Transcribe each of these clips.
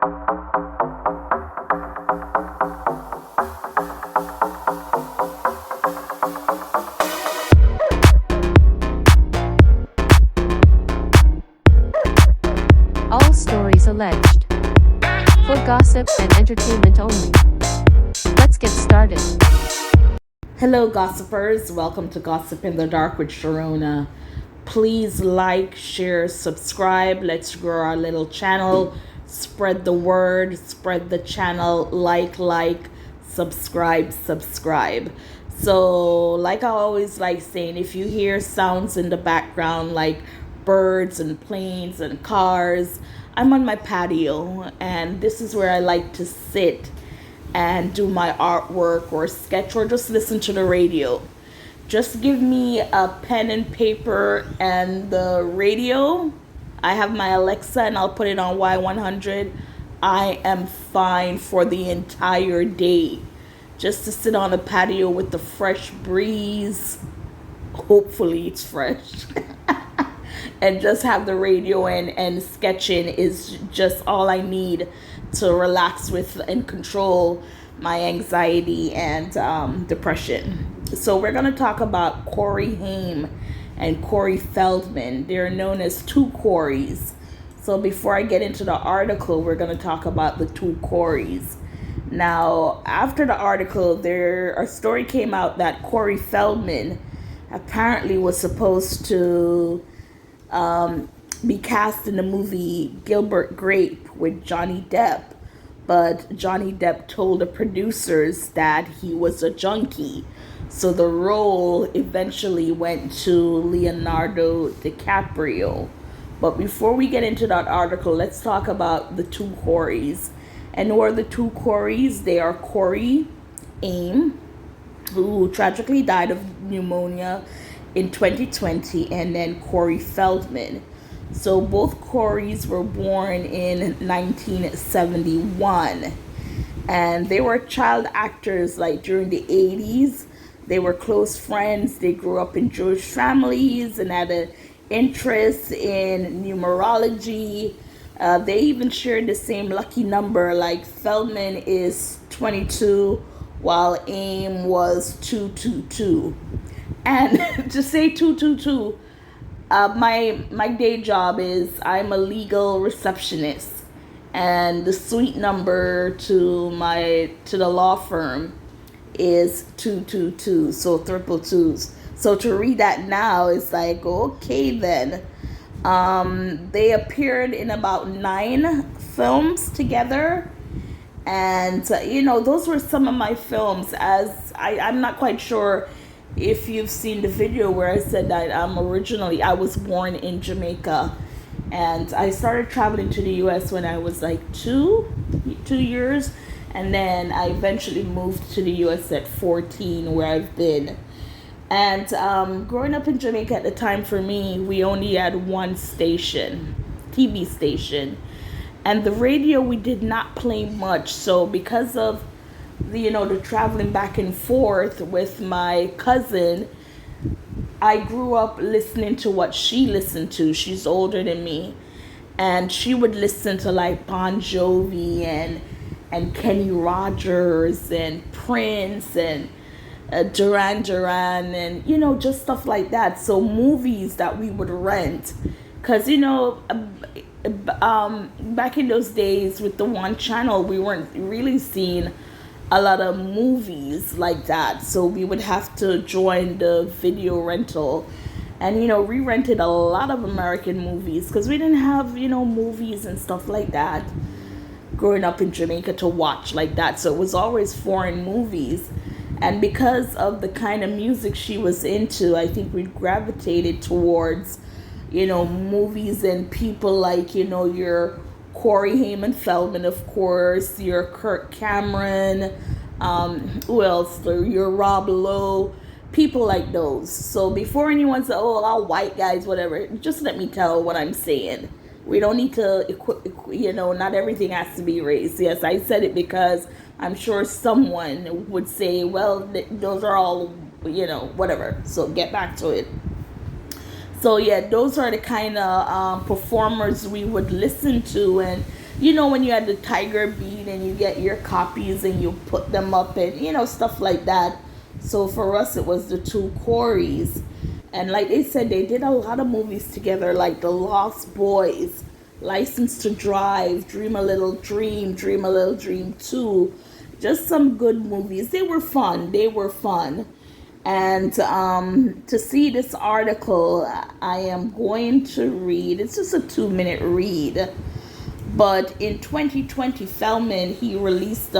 All stories alleged. For gossip and entertainment only. Let's get started. Hello, gossipers. Welcome to Gossip in the Dark with Sharona. Please like, share, subscribe. Let's grow our little channel. Spread the word, spread the channel. Like, subscribe. So, like I always like saying, if you hear sounds in the background like birds and planes and cars, I'm on my patio, and this is where I like to sit and do my artwork or sketch or just listen to the radio. Just give me a pen and paper and the radio. I have my Alexa and I'll put it on Y100. I am fine for the entire day. Just to sit on the patio with the fresh breeze. Hopefully it's fresh. And just have the radio and sketching is just all I need to relax with and control my anxiety and depression. So we're going to talk about Corey Haim and Corey Feldman. They're known as two Coreys. So before I get into the article, we're going to talk about the two Coreys. Now, after the article, a story came out that Corey Feldman apparently was supposed to be cast in the movie Gilbert Grape with Johnny Depp, but Johnny Depp told the producers that he was a junkie, so the role eventually went to Leonardo DiCaprio. But before we get into that article, let's talk about the two Coreys. And who are the two Coreys? They are Corey Haim, who tragically died of pneumonia in 2020, and then Corey Feldman. So both Coreys were born in 1971, and they were child actors like during the 80s. They were close friends. They grew up in Jewish families and had an interest in numerology. They even shared the same lucky number, like Feldman is 22 while Haim was 222. And to say 222, my day job is I'm a legal receptionist, and the suite number to the law firm is 222, so triple twos. So to read that now is like, okay then. They appeared in about 9 films together, and those were some of my films. As I'm not quite sure if you've seen the video where I said that I was born in Jamaica, and I started traveling to the US when I was like 2 years, and then I eventually moved to the US at 14, where I've been. And growing up in Jamaica at the time, for me, we only had one station, TV station, and the radio we did not play much. So because of the traveling back and forth with my cousin, I grew up listening to what she listened to. She's older than me, and she would listen to like Bon Jovi and Kenny Rogers and Prince and Duran Duran and just stuff like that. So movies that we would rent, because back in those days with the one channel, we weren't really seeing a lot of movies like that, so we would have to join the video rental, and we rented a lot of American movies because we didn't have movies and stuff like that growing up in Jamaica to watch like that. So it was always foreign movies, and because of the kind of music she was into, I think we gravitated towards movies and people like your Corey Haim and Feldman, of course, your Kirk Cameron, who else? Your Rob Lowe, people like those. So before anyone says, oh, all white guys, whatever, just let me tell what I'm saying. We don't need to, not everything has to be race. Yes, I said it because I'm sure someone would say, well, those are all, whatever. So get back to it. So yeah, those are the kind of performers we would listen to, and you know, when you had the Tiger Beat and you get your copies and you put them up and, you know, stuff like that. So for us, it was the two Coreys. And like they said, they did a lot of movies together, like The Lost Boys, License to Drive, Dream a Little Dream, Dream a Little Dream 2. Just some good movies. They were fun. They were fun. And to see this article, I am going to read. It's just a 2-minute read. But in 2020, Feldman, he released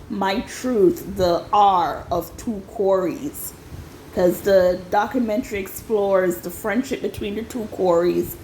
My Truth, the R of Two Coreys. Because the documentary explores the friendship between the two Coreys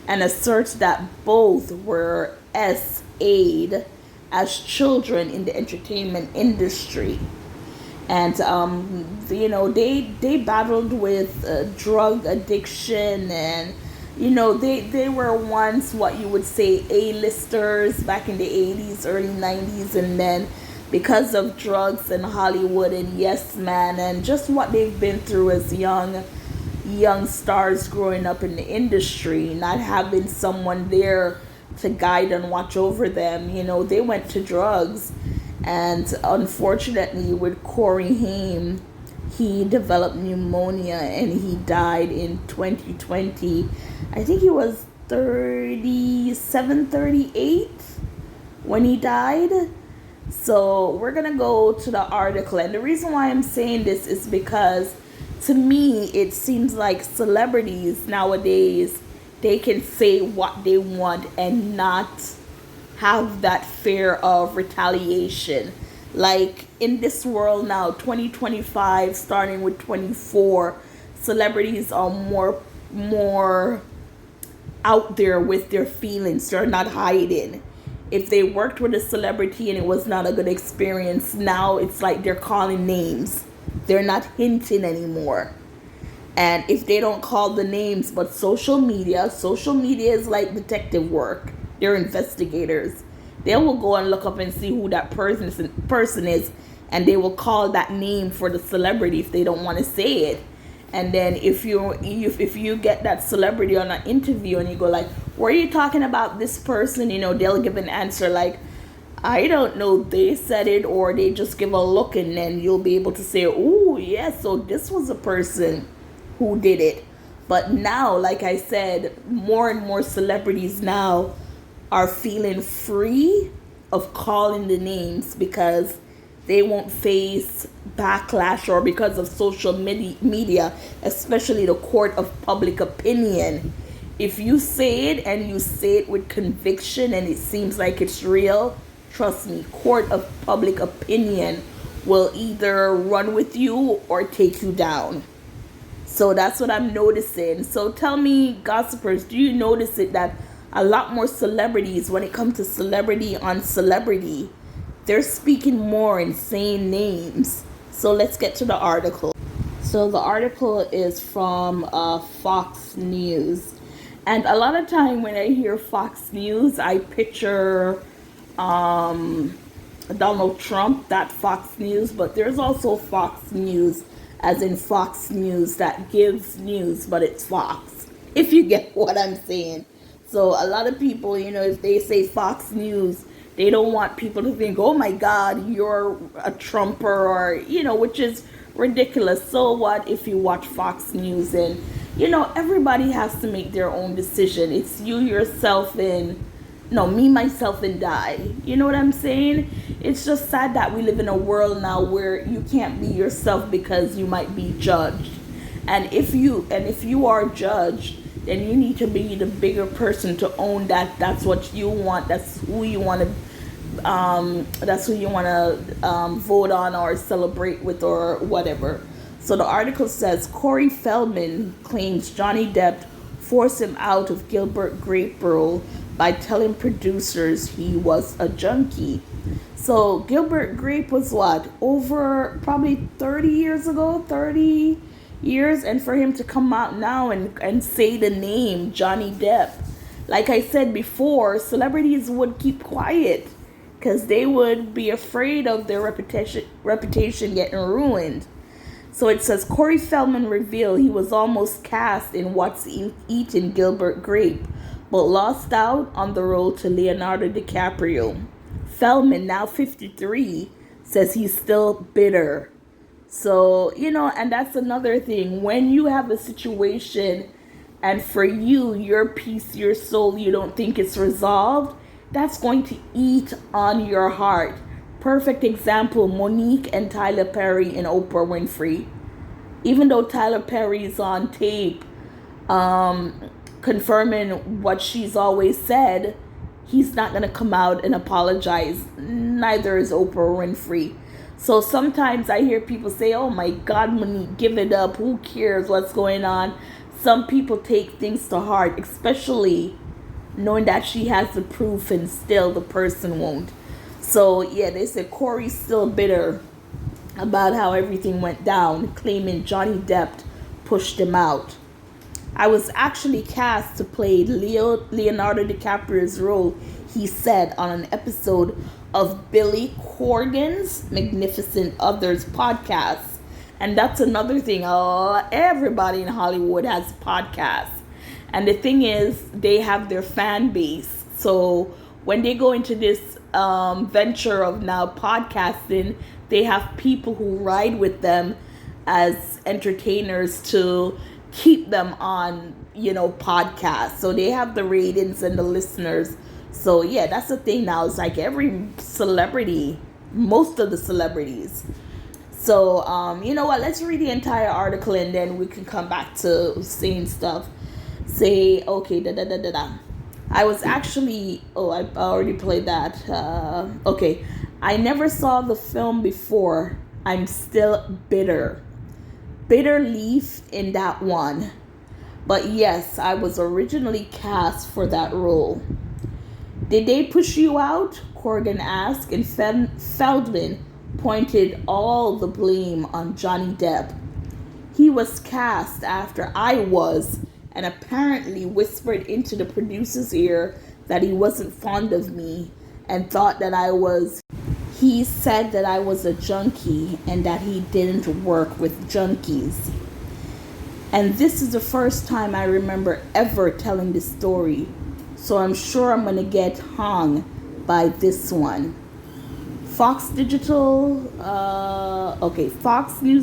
and asserts that both were SA'd as children in the entertainment industry. And you know, they battled with drug addiction, and you know, they were once what you would say A-listers back in the 80s, early 90s, and then because of drugs and Hollywood and Yes Man and just what they've been through as young stars growing up in the industry, not having someone there to guide and watch over them, you know, they went to drugs. And unfortunately, with Corey Haim, he developed pneumonia and he died in 2020. I think he was 37, 38 when he died. So we're going to go to the article. And the reason why I'm saying this is because to me, it seems like celebrities nowadays, they can say what they want and not have that fear of retaliation. Like in this world now, 2025, starting with 24, celebrities are more out there with their feelings. They're not hiding. If they worked with a celebrity and it was not a good experience, now it's like they're calling names. They're not hinting anymore. And if they don't call the names, but social media is like detective work. They're investigators. They will go and look up and see who that person is, and they will call that name for the celebrity if they don't want to say it. And then if you get that celebrity on an interview and you go like, were you talking about this person? You know, they'll give an answer like, I don't know, they said it, or they just give a look, and then you'll be able to say, oh yeah, so this was a person who did it. But now, like I said, more and more celebrities now are feeling free of calling the names because they won't face backlash, or because of social media, especially the court of public opinion. If you say it and you say it with conviction and it seems like it's real, trust me, court of public opinion will either run with you or take you down. So that's what I'm noticing. So tell me, gossipers, do you notice it that a lot more celebrities, when it comes to celebrity on celebrity, they're speaking more and saying names? So let's get to the article. So the article is from Fox News. And a lot of time when I hear Fox News, I picture Donald Trump, that Fox News. But there's also Fox News, as in Fox News that gives news, but it's Fox, if you get what I'm saying. So a lot of people, you know, if they say Fox News, they don't want people to think, oh my God, you're a Trumper, or, you know, which is ridiculous. So what if you watch Fox News? And, you know, everybody has to make their own decision. It's you, yourself, and, no, me, myself, and die. You know what I'm saying? It's just sad that we live in a world now where you can't be yourself because you might be judged. And if you are judged, then you need to be the bigger person to own that. That's what you want. That's who you want to. Vote on or celebrate with or whatever. So the article says Corey Feldman claims Johnny Depp forced him out of Gilbert Grape role by telling producers he was a junkie. So Gilbert Grape was what, over probably 30 years ago, 30 years, and for him to come out now and say the name Johnny Depp, like I said before, celebrities would keep quiet because they would be afraid of their reputation getting ruined. So it says Corey Feldman revealed he was almost cast in What's Eating Gilbert Grape, but lost out on the role to Leonardo DiCaprio. Feldman, now 53, says he's still bitter. So, and that's another thing. When you have a situation and for you, your peace, your soul, you don't think it's resolved, that's going to eat on your heart. Perfect example, Monique and Tyler Perry and Oprah Winfrey. Even though Tyler Perry is on tape confirming what she's always said, he's not going to come out and apologize. Neither is Oprah Winfrey. So sometimes I hear people say, oh my God, Monique, give it up. Who cares what's going on? Some people take things to heart, especially knowing that she has the proof and still the person won't. So yeah, they said Corey's still bitter about how everything went down, claiming Johnny Depp pushed him out. I was actually cast to play Leonardo DiCaprio's role, he said on an episode of Billy Corgan's Magnificent Others podcast. And that's another thing. Everybody in Hollywood has podcasts. And the thing is, they have their fan base. So when they go into this venture of now podcasting, they have people who ride with them as entertainers to keep them on, podcasts. So they have the ratings and the listeners. So yeah, that's the thing now. It's like every celebrity, most of the celebrities. So, you know what? Let's read the entire article and then we can come back to saying stuff. Say, okay, I was actually, I already played that. Okay. I never saw the film before. I'm still bitter. Bitter leaf in that one. But yes, I was originally cast for that role. Did they push you out? Corgan asked, and Feldman pointed all the blame on Johnny Depp. He was cast after I was, and apparently whispered into the producer's ear that he wasn't fond of me and thought that he said that I was a junkie and that he didn't work with junkies. And this is the first time I remember ever telling this story, so I'm sure I'm going to get hung by this one. Fox News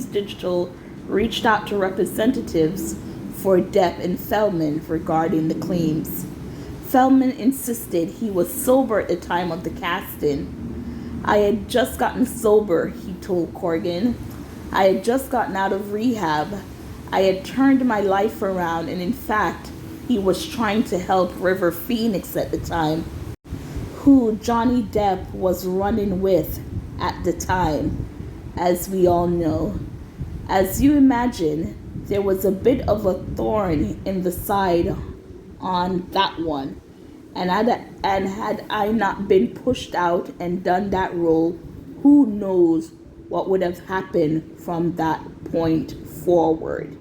Digital reached out to representatives for Depp and Feldman regarding the claims. Feldman insisted he was sober at the time of the casting. I had just gotten sober, he told Corgan. I had just gotten out of rehab. I had turned my life around, and in fact, he was trying to help River Phoenix at the time, who Johnny Depp was running with at the time, as we all know. As you imagine, there was a bit of a thorn in the side on that one. And had I not been pushed out and done that role, who knows what would have happened from that point forward.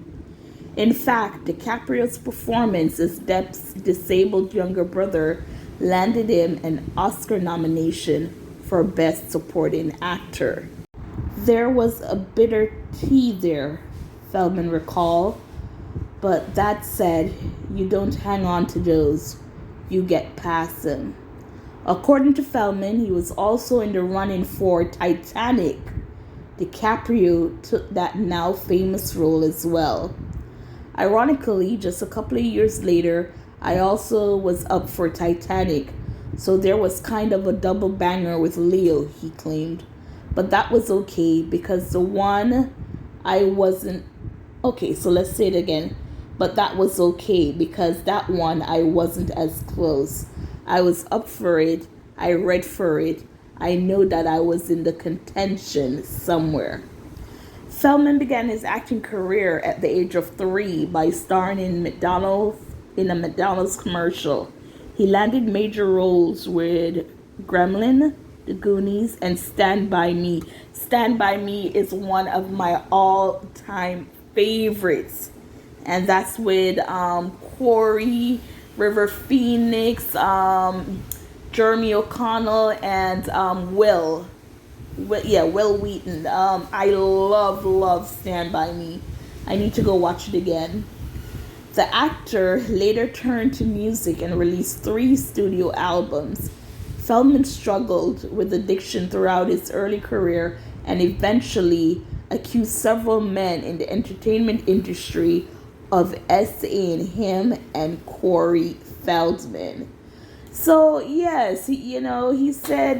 In fact, DiCaprio's performance as Depp's disabled younger brother landed him an Oscar nomination for Best Supporting Actor. There was a bitter tea there, Feldman recalled, but that said, you don't hang on to those, you get past them. According to Feldman, he was also in the running for Titanic. DiCaprio took that now famous role as well. Ironically, just a couple of years later, I also was up for Titanic, so there was kind of a double banger with Leo, he claimed. But that was okay because the one I wasn't... Okay, so let's say it again. But that was okay because that one I wasn't as close. I was up for it. I read for it. I know that I was in the contention somewhere. Feldman began his acting career at the age of 3 by starring in a McDonald's commercial. He landed major roles with Gremlin, The Goonies, and Stand By Me. Stand By Me is one of my all-time favorites. And that's with Corey, River Phoenix, Jeremy O'Connell, and Will Wheaton. I love Stand By Me. I need to go watch it again. The actor later turned to music and released 3 studio albums. Feldman struggled with addiction throughout his early career and eventually accused several men in the entertainment industry of SAing him and Corey Feldman. So, yes, he said,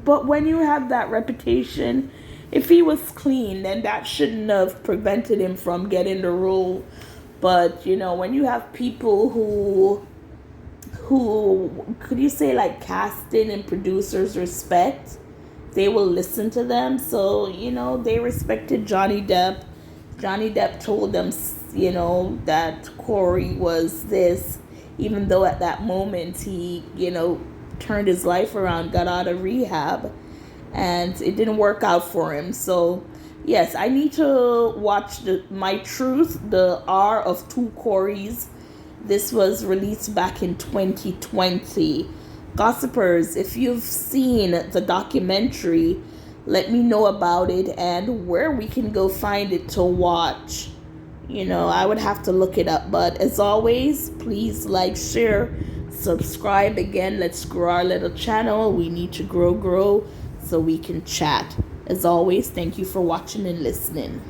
but when you have that reputation, if he was clean, then that shouldn't have prevented him from getting the role. But, when you have people who could you say like casting and producers respect, they will listen to them. So, they respected Johnny Depp. Johnny Depp told them, that Corey was this, even though at that moment he, turned his life around, got out of rehab, and it didn't work out for him. So, yes, I need to watch My Truth, the R of Two Corys. This was released back in 2020. Gossipers, if you've seen the documentary, let me know about it and where we can go find it to watch. I would have to look it up. But as always, please like, share, subscribe. Again, let's grow our little channel. We need to grow so we can chat. As always, thank you for watching and listening.